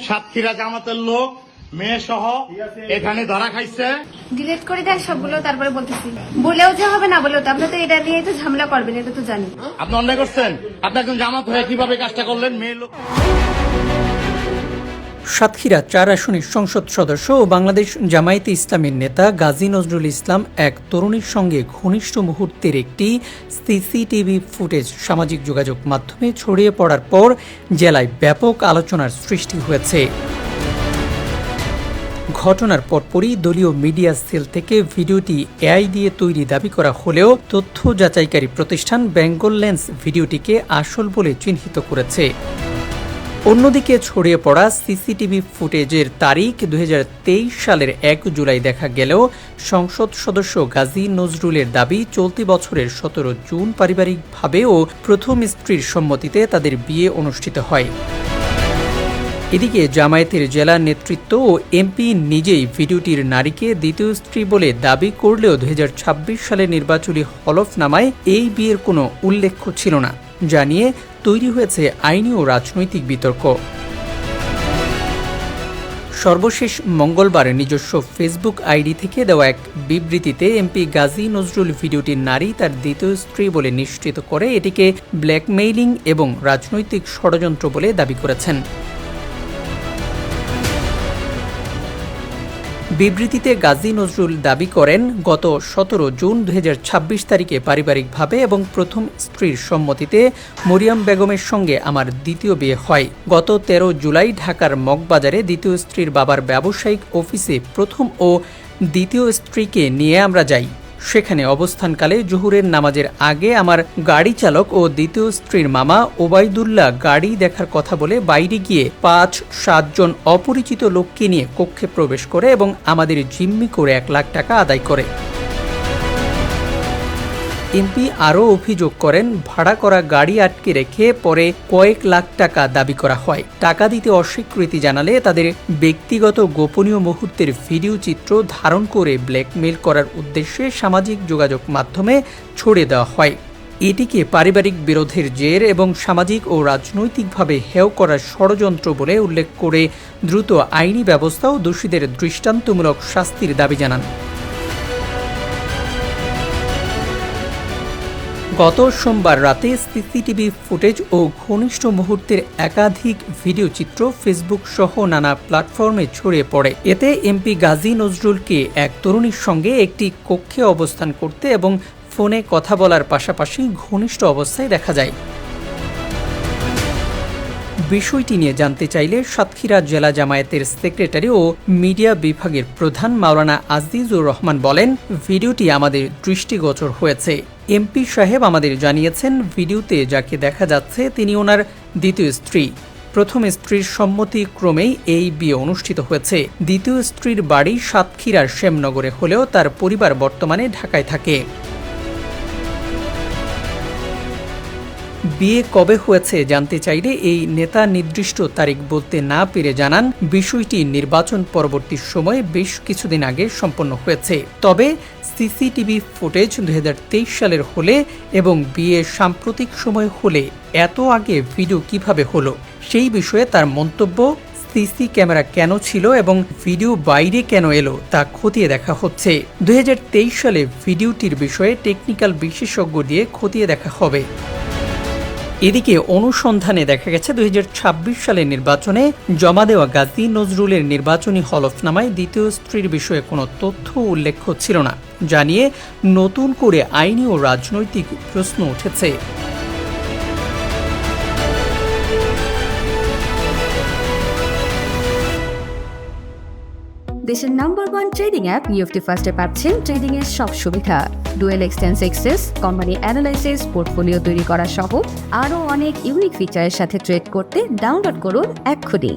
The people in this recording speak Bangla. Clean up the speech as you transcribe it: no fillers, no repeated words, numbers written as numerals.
সাতক্ষীরা জামাতের লোক মেয়ে সহ এখানে ধরা খাইছে। ডিলিট করে দেন সবগুলো, তারপরে বলতেছি। বলেও যে হবে না বলেও তো আপনি তো এটা নিয়ে তো ঝামেলা করবেন, এটা তো জানি। আপনি অন্যায় করছেন। আপনি একজন জামাত হয়ে কিভাবে কাজটা করলেন? মেয়ে লোক। সাতক্ষীরা 4 আসনের সংসদ সদস্য ও বাংলাদেশ জামায়াতে ইসলামের নেতা গাজী নজরুল ইসলাম এক তরুণীর সঙ্গে ঘনিষ্ঠ মুহূর্তের একটি সিসিটিভি ফুটেজ সামাজিক যোগাযোগ মাধ্যমে ছড়িয়ে পড়ার পর জেলায় ব্যাপক আলোচনার সৃষ্টি হয়েছে। ঘটনার পরপরই দলীয় মিডিয়া সেল থেকে ভিডিওটি এআই দিয়ে তৈরি দাবি করা হলেও তথ্য যাচাইকারী প্রতিষ্ঠান বেঙ্গল লেন্স ভিডিওটিকে আসল বলে চিহ্নিত করেছে। অন্যদিকে ছড়িয়ে পড়া সিসিটিভি ফুটেজের তারিখ 2023 সালের 1 জুলাই দেখা গেলেও সংসদ সদস্য গাজী নজরুলের দাবি চলতি বছরের 17 জুন পারিবারিকভাবে ও প্রথম স্ত্রীর সম্মতিতে তাদের বিয়ে অনুষ্ঠিত হয়। এদিকে জামায়াতের জেলা নেতৃত্ব ও এমপি নিজেই ভিডিওটির নারীকে দ্বিতীয় স্ত্রী বলে দাবি করলেও 2026 সালের নির্বাচনী হলফনামায় এই বিয়ের কোনো উল্লেখ ছিল না, জানিয়ে তৈরি হয়েছে আইনি ও রাজনৈতিক বিতর্ক। সর্বশেষ মঙ্গলবার নিজস্ব ফেসবুক আইডি থেকে দেওয়া এক বিবৃতিতে এমপি গাজী নজরুল ভিডিওটির নারী তার দ্বিতীয় স্ত্রী বলে নিশ্চিত করে এটিকে ব্ল্যাকমেইলিং এবং রাজনৈতিক ষড়যন্ত্র বলে দাবি করেছেন। বিবৃতিতে গাজী নজরুল দাবি করেন, গত 17 জুন 2026 তারিখে পারিবারিকভাবে এবং প্রথম স্ত্রীর সম্মতিতে মরিয়ম বেগমের সঙ্গে আমার দ্বিতীয় বিয়ে হয়। গত 13 জুলাই ঢাকার মগবাজারে দ্বিতীয় স্ত্রীর বাবার ব্যবসায়িক অফিসে প্রথম ও দ্বিতীয় স্ত্রীকে নিয়ে আমরা যাই। সেখানে অবস্থানকালে জোহরের নামাজের আগে আমার গাড়ি চালক ও দ্বিতীয় স্ত্রীর মামা ওবায়দুল্লাহ গাড়ি দেখার কথা বলে বাইরে গিয়ে 5-7 জন অপরিচিত লোককে নিয়ে কক্ষে প্রবেশ করে এবং আমাদের জিম্মি করে 1 লাখ টাকা আদায় করে। এমপি আরও অভিযোগ করেন, ভাড়া করা গাড়ি আটকে রেখে পরে কয়েক লাখ টাকা দাবি করা হয়। টাকা দিতে অস্বীকৃতি জানালে তাদের ব্যক্তিগত গোপনীয় মুহূর্তের ভিডিও চিত্র ধারণ করে ব্ল্যাকমেইল করার উদ্দেশ্যে সামাজিক যোগাযোগ মাধ্যমে ছড়িয়ে দেওয়া হয়। এটিকে পারিবারিক বিরোধের জের এবং সামাজিক ও রাজনৈতিকভাবে হেয় করার ষড়যন্ত্র বলে উল্লেখ করে দ্রুত আইনি ব্যবস্থা ও দোষীদের দৃষ্টান্তমূলক শাস্তির দাবি জানান। গত সোমবার রাতে সিসিটিভি ফুটেজ ও ঘনিষ্ঠ মুহূর্তের একাধিক ভিডিও চিত্র ফেসবুক সহ নানা প্ল্যাটফর্মে ছড়িয়ে পড়ে। এতে এমপি গাজী নজরুলকে এক তরুণীর সঙ্গে একটি কক্ষে অবস্থান করতে এবং ফোনে কথা বলার পাশাপাশি ঘনিষ্ঠ অবস্থায় দেখা যায়। বিষয়টি নিয়ে জানতে চাইলে সাতক্ষীরা জেলা জামায়াতের সেক্রেটারি ও মিডিয়া বিভাগের প্রধান মাওলানা আজিজুর রহমান বলেন, ভিডিওটি আমাদের দৃষ্টিগোচর হয়েছে। এমপি সাহেব আমাদের জানিয়েছেন, ভিডিওতে যাকে দেখা যাচ্ছে তিনি ওনার দ্বিতীয় স্ত্রী। প্রথম স্ত্রীর সম্মতি ক্রমেই এই বিয়ে অনুষ্ঠিত হয়েছে। দ্বিতীয় স্ত্রীর বাড়ি সাতক্ষীরার শ্যামনগরে হলেও তার পরিবার বর্তমানে ঢাকায় থাকে। বিয়ে কবে হয়েছে জানতে চাইলে এই নেতা নির্দিষ্ট তারিখ বলতে না পেরে জানান, বিষয়টি নির্বাচন পরবর্তী সময়ে বেশ কিছুদিন আগে সম্পন্ন হয়েছে। তবে সিসিটিভি ফুটেজ 2023 সালের হলে এবং বিয়ে সাম্প্রতিক সময় হলে এত আগে ভিডিও কিভাবে হলো সেই বিষয়ে তার মন্তব্য, সিসি ক্যামেরা কেন ছিল এবং ভিডিও বাইরে কেন এলো তা খতিয়ে দেখা হচ্ছে। 2023 সালে ভিডিওটির বিষয়ে টেকনিক্যাল বিশেষজ্ঞ দিয়ে খতিয়ে দেখা হবে। এদিকে অনুসন্ধানে দেখা গেছে 2026 সালের নির্বাচনে জমা দেওয়া গাজী নজরুলের নির্বাচনী হলফনামায় দ্বিতীয় স্ত্রীর বিষয়ে কোনো তথ্য উল্লেখ ছিল না, জানিয়ে নতুন করে আইনি ও রাজনৈতিক প্রশ্ন উঠেছে। দেশের নাম্বার 1 ট্রেডিং অ্যাপ নিফটি ফার্স্টে পাচ্ছেন ট্রেডিং এর সব সুবিধা, dual exchange access, company analysis, portfolio তৈরি করা সহ আরও অনেক ইউনিক ফিচারের সাথে ট্রেড করতে ডাউনলোড করুন এক্ষুনি।